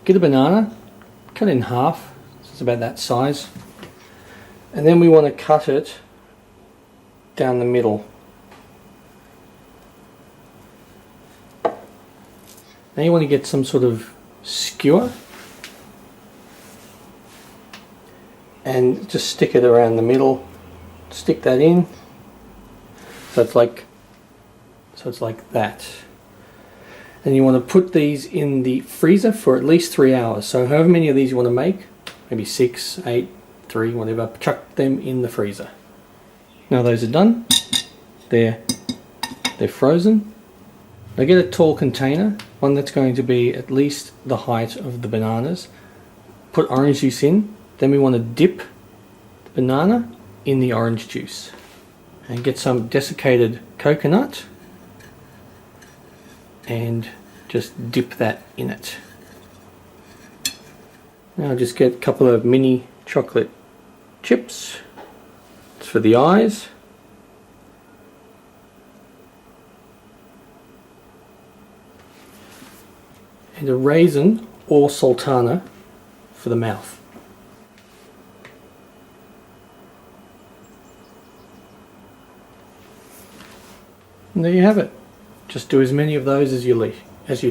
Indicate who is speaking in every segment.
Speaker 1: Get a banana, cut it in half, so it's about that size, and then we want to cut it down the middle. Now you want to get some sort of skewer and just stick it around the middle. Stick that in, so it's like that. And you want to put these in the freezer for at least 3 hours. So however many of these you want to make, maybe 6, 8, 3, whatever, chuck them in the freezer. Now those are done. They're frozen. Now get a tall container, one that's going to be at least the height of the bananas. Put orange juice in. Then we want to dip the banana in the orange juice. And get some desiccated coconut and just dip that in it. Now just get a couple of mini chocolate chips. It's for the eyes. And a raisin or sultana for the mouth. And there you have it. Just do as many of those as you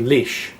Speaker 1: wish.